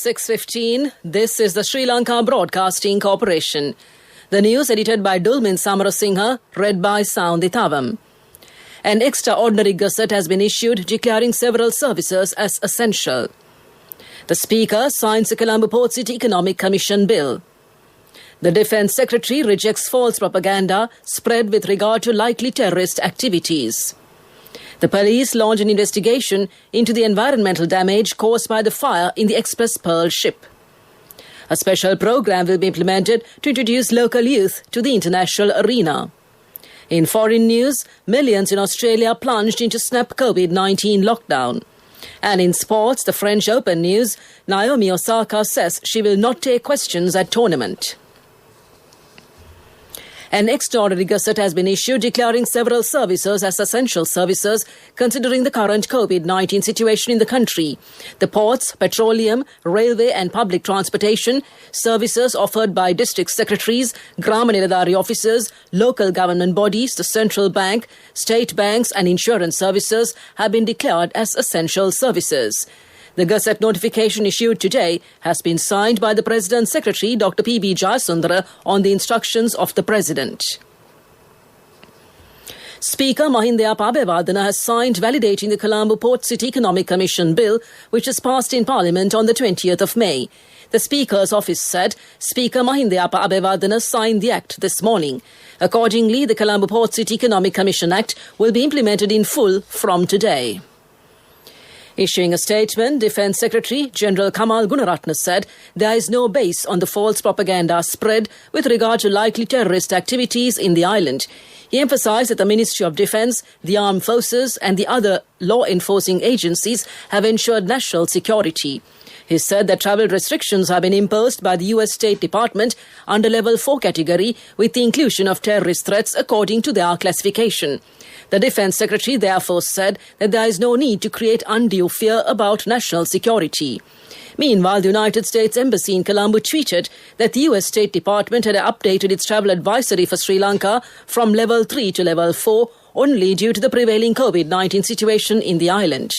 6:15. This is the Sri Lanka Broadcasting Corporation. The news edited by Dulmin Samarasinghe, read by Soundithavam. An extraordinary gazette has been issued declaring several services as essential. The Speaker signs the Colombo Port City Economic Commission Bill. The Defence Secretary rejects false propaganda spread with regard to likely terrorist activities. The police launch an investigation into the environmental damage caused by the fire in the Express Pearl ship. A special program will be implemented to introduce local youth to the international arena. In foreign news, millions in Australia plunged into snap COVID-19 lockdown. And in sports, the French Open news, Naomi Osaka says she will not take questions at tournament. An extraordinary gazette has been issued declaring several services as essential services considering the current COVID-19 situation in the country. The ports, petroleum, railway and public transportation, services offered by district secretaries, Grama Niladhari officers, local government bodies, the central bank, state banks and insurance services have been declared as essential services. The Gazette notification issued today has been signed by the President's Secretary, Dr. P.B. Jayasundara, on the instructions of the President. Speaker Mahindayappa Abeyewardena has signed validating the Colombo Port City Economic Commission Bill, which was passed in Parliament on the 20th of May. The Speaker's office said Speaker Mahindayappa Abeyewardena signed the Act this morning. Accordingly, the Colombo Port City Economic Commission Act will be implemented in full from today. Issuing a statement, Defence Secretary General Kamal Gunaratne said there is no base on the false propaganda spread with regard to likely terrorist activities in the island. He emphasised that the Ministry of Defence, the Armed Forces and the other law-enforcing agencies have ensured national security. He said that travel restrictions have been imposed by the US State Department under Level 4 category with the inclusion of terrorist threats according to their classification. The Defence Secretary therefore said that there is no need to create undue fear about national security. Meanwhile, the United States Embassy in Colombo tweeted that the US State Department had updated its travel advisory for Sri Lanka from Level 3 to Level 4 only due to the prevailing COVID-19 situation in the island.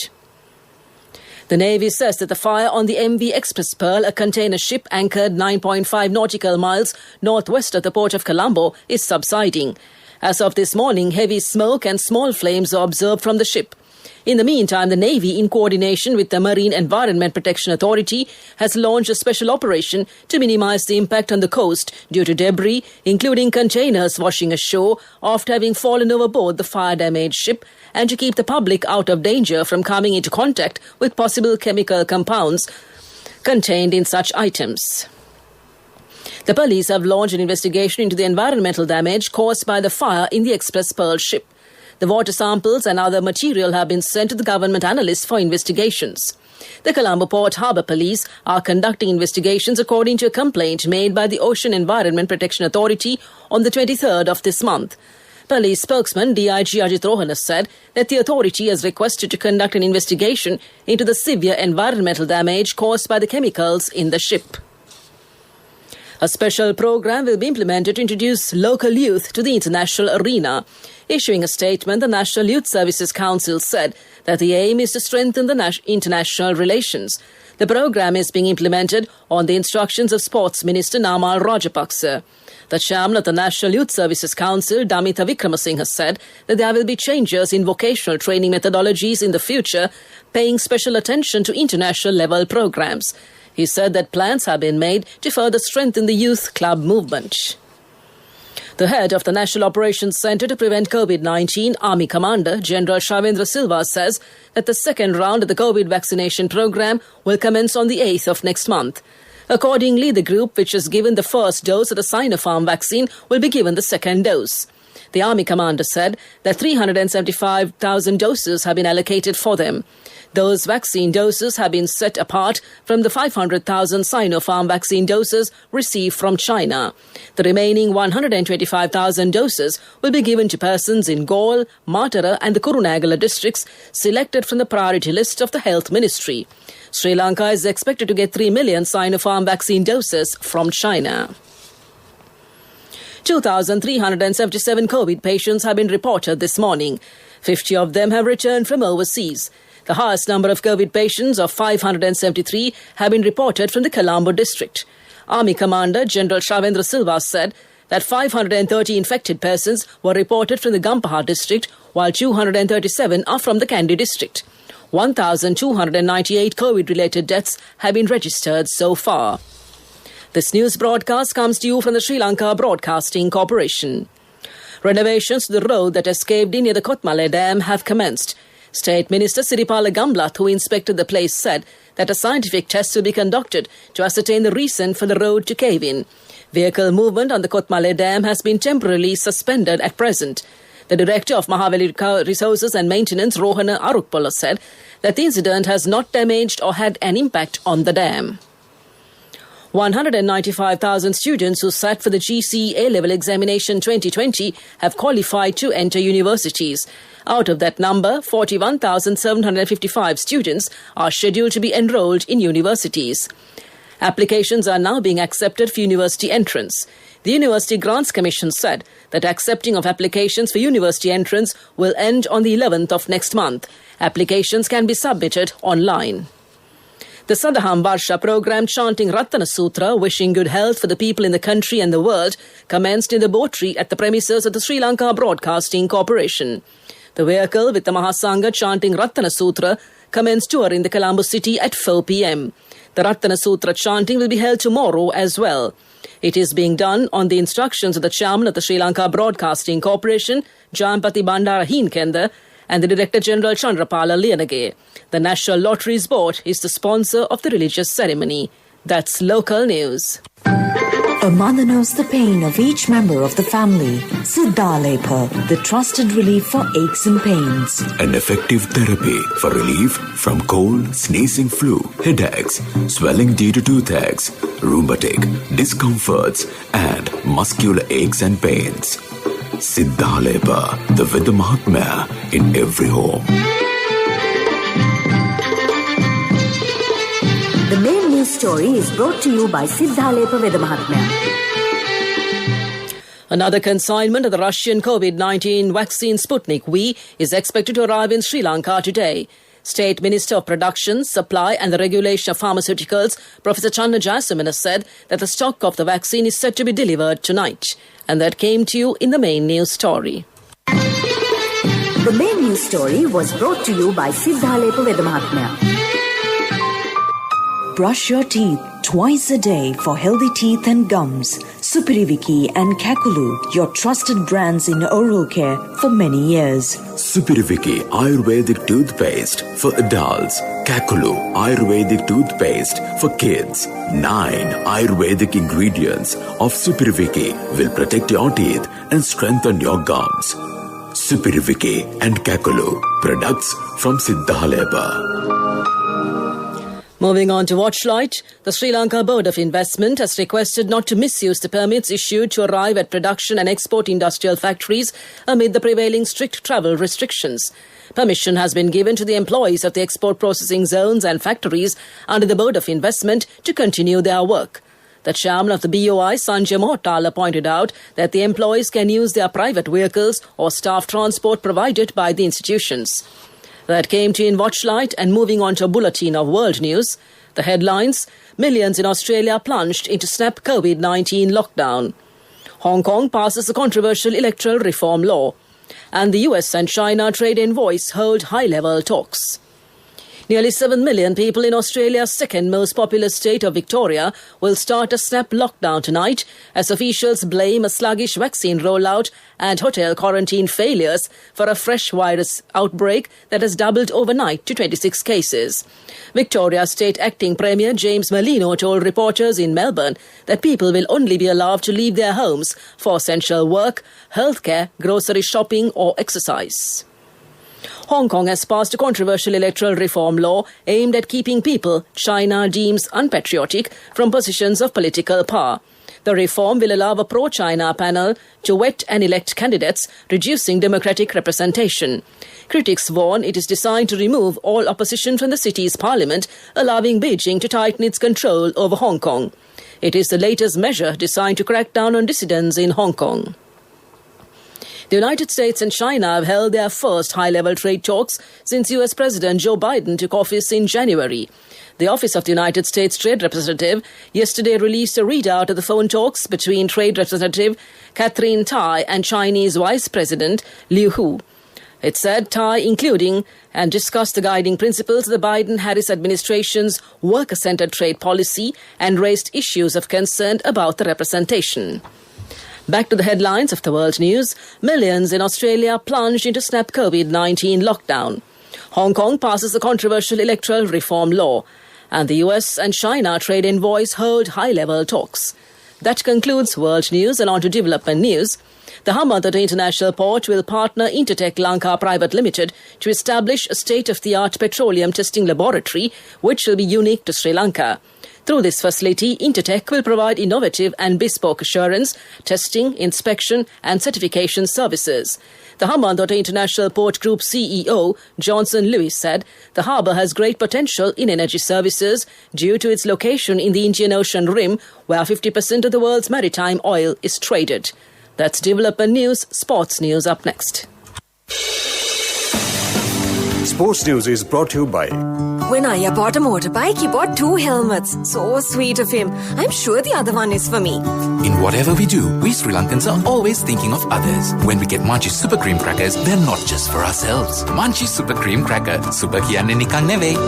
The Navy says that the fire on the MV Express Pearl, a container ship anchored 9.5 nautical miles northwest of the port of Colombo, is subsiding. As of this morning, heavy smoke and small flames are observed from the ship. In the meantime, the Navy, in coordination with the Marine Environment Protection Authority, has launched a special operation to minimize the impact on the coast due to debris, including containers washing ashore after having fallen overboard the fire-damaged ship, and to keep the public out of danger from coming into contact with possible chemical compounds contained in such items. The police have launched an investigation into the environmental damage caused by the fire in the Express Pearl ship. The water samples and other material have been sent to the government analysts for investigations. The Colombo Port Harbour Police are conducting investigations according to a complaint made by the Ocean Environment Protection Authority on the 23rd of this month. Police spokesman DIG Ajit Rohana said that the authority has requested to conduct an investigation into the severe environmental damage caused by the chemicals in the ship. A special program will be implemented to introduce local youth to the international arena. Issuing a statement, the National Youth Services Council said that the aim is to strengthen the international relations. The program is being implemented on the instructions of Sports Minister Namal Rajapaksa. The chairman of the National Youth Services Council, Damitha Wickramasinghe, said that there will be changes in vocational training methodologies in the future, paying special attention to international level programs. He said that plans have been made to further strengthen the youth club movement. The head of the National Operations Centre to Prevent COVID-19, Army Commander General Shavendra Silva, says that the second round of the COVID vaccination program will commence on the 8th of next month. Accordingly, the group which has given the first dose of the Sinopharm vaccine will be given the second dose. The Army Commander said that 375,000 doses have been allocated for them. Those vaccine doses have been set apart from the 500,000 Sinopharm vaccine doses received from China. The remaining 125,000 doses will be given to persons in Galle, Matara and the Kurunegala districts selected from the priority list of the Health Ministry. Sri Lanka is expected to get 3 million Sinopharm vaccine doses from China. 2,377 COVID patients have been reported this morning. 50 of them have returned from overseas. The highest number of COVID patients of 573 have been reported from the Colombo district. Army Commander General Shavendra Silva said that 530 infected persons were reported from the Gampaha district, while 237 are from the Kandy district. 1,298 COVID-related deaths have been registered so far. This news broadcast comes to you from the Sri Lanka Broadcasting Corporation. Renovations to the road that has caved in near the Kotmale Dam have commenced. State Minister Siripala Gamblath, who inspected the place, said that a scientific test will be conducted to ascertain the reason for the road to cave in. Vehicle movement on the Kotmale Dam has been temporarily suspended at present. The Director of Mahaveli Resources and Maintenance, Rohana Arukpala, said that the incident has not damaged or had an impact on the dam. 195,000 students who sat for the GCE A-level examination 2020 have qualified to enter universities. Out of that number, 41,755 students are scheduled to be enrolled in universities. Applications are now being accepted for university entrance. The University Grants Commission said that accepting of applications for university entrance will end on the 11th of next month. Applications can be submitted online. The Sadaham Varsha program chanting Ratana Sutra, wishing good health for the people in the country and the world, commenced in the Botri at the premises of the Sri Lanka Broadcasting Corporation. The vehicle with the Mahasangha chanting Ratana Sutra commenced touring the Colombo city at 4 p.m. The Ratana Sutra chanting will be held tomorrow as well. It is being done on the instructions of the chairman of the Sri Lanka Broadcasting Corporation, Jampati Bandara Heenkenda, and the Director General Chandrapala Liyanage. The National Lotteries Board is the sponsor of the religious ceremony. That's local news. A mother knows the pain of each member of the family. Siddhalepa, the trusted relief for aches and pains. An effective therapy for relief from cold, sneezing, flu, headaches, swelling due to toothaches, rheumatic, discomforts, and muscular aches and pains. Siddhalepa, the Veda Mahatmya in every home. The main news story is brought to you by Siddhalepa Veda Mahatmya. Another consignment of the Russian COVID-19 vaccine Sputnik V is expected to arrive in Sri Lanka today. State Minister of Production, Supply and the Regulation of Pharmaceuticals, Professor Channa Jayasamana, said that the stock of the vaccine is set to be delivered tonight. And that came to you in the main news story. The main news story was brought to you by Siddhalepa Veda Mahatmya. Brush your teeth twice a day for healthy teeth and gums. Supiriviki and Kakulu, your trusted brands in oral care for many years. Supiriviki Ayurvedic toothpaste for adults. Kakulu Ayurvedic toothpaste for kids. 9 Ayurvedic ingredients of Supiriviki will protect your teeth and strengthen your gums. Supiriviki and Kakulu, products from Siddhalepa. Moving on to Watchlight, the Sri Lanka Board of Investment has requested not to misuse the permits issued to arrive at production and export industrial factories amid the prevailing strict travel restrictions. Permission has been given to the employees of the export processing zones and factories under the Board of Investment to continue their work. The chairman of the BOI, Sanjay Mohotala, pointed out that the employees can use their private vehicles or staff transport provided by the institutions. That came to you in Watchlight, and moving on to a bulletin of world news. The headlines: millions in Australia plunged into snap COVID-19 lockdown. Hong Kong passes a controversial electoral reform law. And the US and China trade envoys hold high-level talks. Nearly 7 million people in Australia's second most populous state of Victoria will start a snap lockdown tonight as officials blame a sluggish vaccine rollout and hotel quarantine failures for a fresh virus outbreak that has doubled overnight to 26 cases. Victoria State Acting Premier James Merlino told reporters in Melbourne that people will only be allowed to leave their homes for essential work, healthcare, grocery shopping or exercise. Hong Kong has passed a controversial electoral reform law aimed at keeping people China deems unpatriotic from positions of political power. The reform will allow a pro-China panel to vet and elect candidates, reducing democratic representation. Critics warn it is designed to remove all opposition from the city's parliament, allowing Beijing to tighten its control over Hong Kong. It is the latest measure designed to crack down on dissidents in Hong Kong. The United States and China have held their first high-level trade talks since US President Joe Biden took office in January. The Office of the United States Trade Representative yesterday released a readout of the phone talks between Trade Representative Catherine Tai and Chinese Vice President Liu Hu. It said Tai including and discussed the guiding principles of the Biden-Harris administration's worker-centered trade policy and raised issues of concern about the representation. Back to the headlines of the world news. Millions in Australia plunged into snap COVID-19 lockdown. Hong Kong passes the controversial electoral reform law. And the US and China trade envoys hold high-level talks. That concludes world news, and on to development news. The Hambantota International Port will partner Intertech Lanka Private Limited to establish a state-of-the-art petroleum testing laboratory, which will be unique to Sri Lanka. Through this facility, Intertech will provide innovative and bespoke assurance, testing, inspection and certification services. The Hambantota International Port Group CEO, Johnson Lewis, said the harbour has great potential in energy services due to its location in the Indian Ocean rim, where 50% of the world's maritime oil is traded. That's development news. Sports news up next. Sports news is brought to you by... When Aya bought a motorbike, he bought 2 helmets. So sweet of him. I'm sure the other one is for me. In whatever we do, we Sri Lankans are always thinking of others. When we get Munchie Super Cream Crackers, they're not just for ourselves. Munchie Super Cream Cracker. Super kiyanne nikang neve.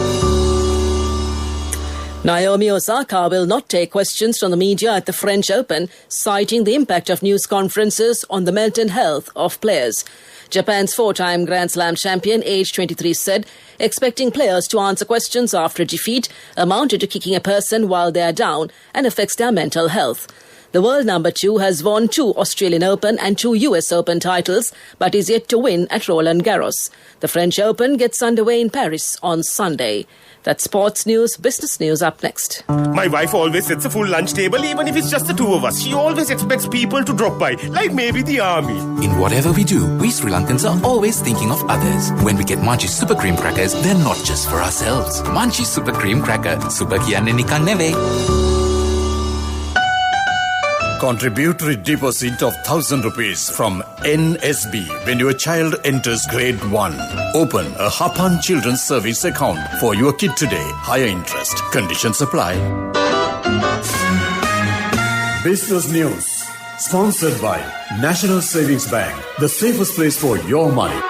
Naomi Osaka will not take questions from the media at the French Open, citing the impact of news conferences on the mental health of players. Japan's 4-time Grand Slam champion, aged 23, said expecting players to answer questions after defeat amounted to kicking a person while they are down and affects their mental health. The world number 2 has won 2 Australian Open and 2 US Open titles, but is yet to win at Roland Garros. The French Open gets underway in Paris on Sunday. That's sports news. Business news up next. My wife always sets a full lunch table, even if it's just the 2 of us. She always expects people to drop by, like maybe the army. In whatever we do, we Sri Lankans are always thinking of others. When we get Munchie Super Cream Crackers, they're not just for ourselves. Munchie Super Cream Cracker. Super kiyanne nikang neve. Contributory deposit of ₹1,000 from NSB when your child enters grade 1. Open a Hapan Children's Service account for your kid today. Higher interest. Conditions apply. Business news. Sponsored by National Savings Bank. The safest place for your money.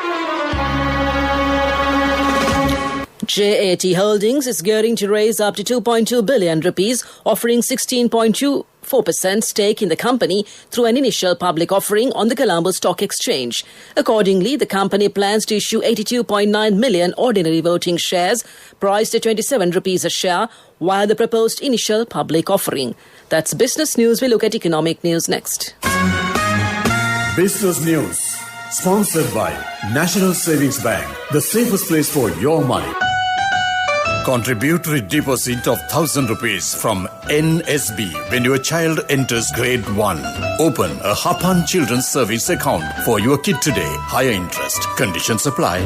JAT Holdings is gearing to raise up to 2.2 billion rupees, offering 16.24% stake in the company through an initial public offering on the Colombo Stock Exchange. Accordingly, the company plans to issue 82.9 million ordinary voting shares, priced at 27 rupees a share, via the proposed initial public offering. That's business news. We look at economic news next. Business news. Sponsored by National Savings Bank. The safest place for your money. Contributory deposit of ₹1,000 from NSB when your child enters grade 1. Open a Hapan Children's Service account for your kid today. Higher interest. Conditions apply.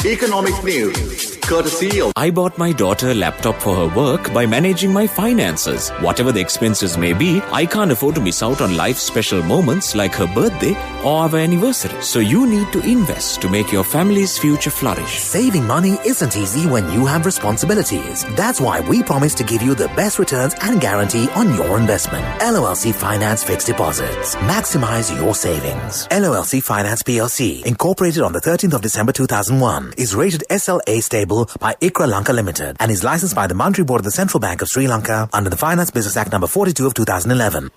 Economic news. Courtesy of... I bought my daughter a laptop for her work by managing my finances. Whatever the expenses may be, I can't afford to miss out on life's special moments like her birthday or our anniversary. So you need to invest to make your family's future flourish. Saving money isn't easy when you have responsibilities. That's why we promise to give you the best returns and guarantee on your investment. LOLC Finance Fixed Deposits. Maximize your savings. LOLC Finance PLC, incorporated on the 13th of December 2001, is rated SLA stable by ICRA Lanka Limited and is licensed by the Monetary Board of the Central Bank of Sri Lanka under the Finance Business Act number 42 of 2011.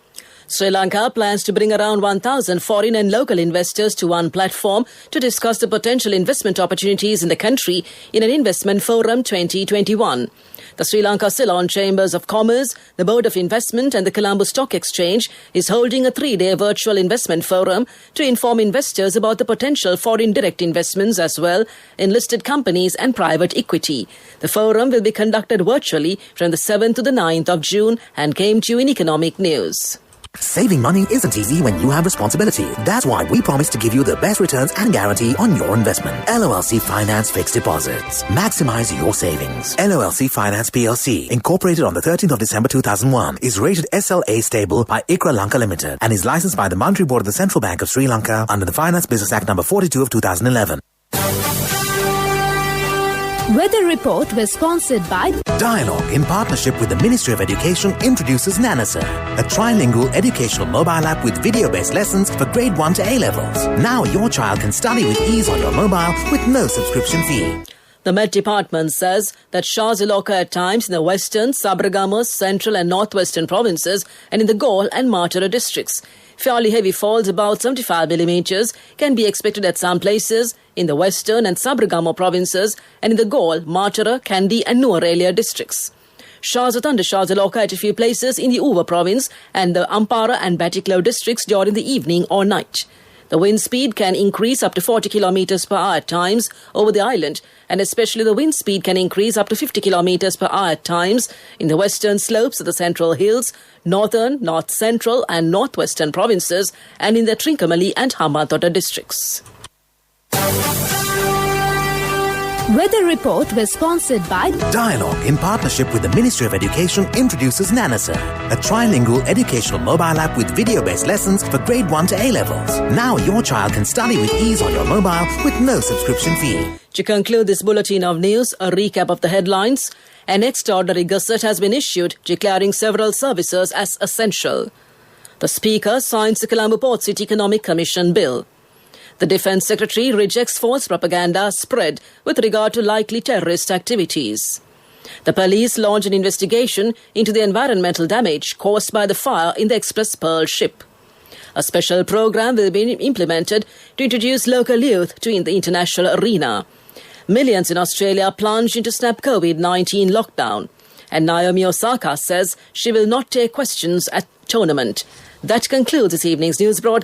Sri Lanka plans to bring around 1,000 foreign and local investors to one platform to discuss the potential investment opportunities in the country in an Investment Forum 2021. The Sri Lanka Ceylon Chambers of Commerce, the Board of Investment and the Colombo Stock Exchange is holding a 3-day virtual investment forum to inform investors about the potential foreign direct investments as well in listed companies and private equity. The forum will be conducted virtually from the 7th to the 9th of June and came to you in economic news. Saving money isn't easy when you have responsibility. That's why we promise to give you the best returns and guarantee on your investment. LOLC Finance Fixed Deposits. Maximize your savings. LOLC Finance PLC, incorporated on the 13th of December 2001, is rated SLA stable by ICRA Lanka Limited and is licensed by the Monetary Board of the Central Bank of Sri Lanka under the Finance Business Act number 42 of 2011. Weather report was sponsored by Dialogue, in partnership with the Ministry of Education, introduces Nanasa, a trilingual educational mobile app with video-based lessons for grade 1 to A-levels. Now your child can study with ease on your mobile with no subscription fee. The Met Department says that showers will occur at times in the western, Sabaragamu's, central and northwestern provinces and in the Galle and Matara districts. Fairly heavy falls, about 75 millimeters, can be expected at some places in the western and Sabaragamu provinces and in the Galle, Matara, Kandy and Nuwara districts. Showers or thundershowers will occur at a few places in the Uva province and the Ampara and Batticaloa districts during the evening or night. The wind speed can increase up to 40 kilometers per hour at times over the island, and especially the wind speed can increase up to 50 kilometers per hour at times in the western slopes of the Central Hills, northern, north central and northwestern provinces, and in the Trincomalee and Hambantota districts. Weather report was sponsored by Dialogue, in partnership with the Ministry of Education, introduces Nanasa, a trilingual educational mobile app with video-based lessons for grade 1 to A-levels. Now your child can study with ease on your mobile with no subscription fee. To conclude this bulletin of news, a recap of the headlines. An extraordinary gazette has been issued declaring several services as essential. The Speaker signs the Colombo Port City Economic Commission Bill. The Defence Secretary rejects false propaganda spread with regard to likely terrorist activities. The police launched an investigation into the environmental damage caused by the fire in the Express Pearl ship. A special program will be implemented to introduce local youth to the international arena. Millions in Australia plunged into snap COVID-19 lockdown. And Naomi Osaka says she will not take questions at tournament. That concludes this evening's news broadcast.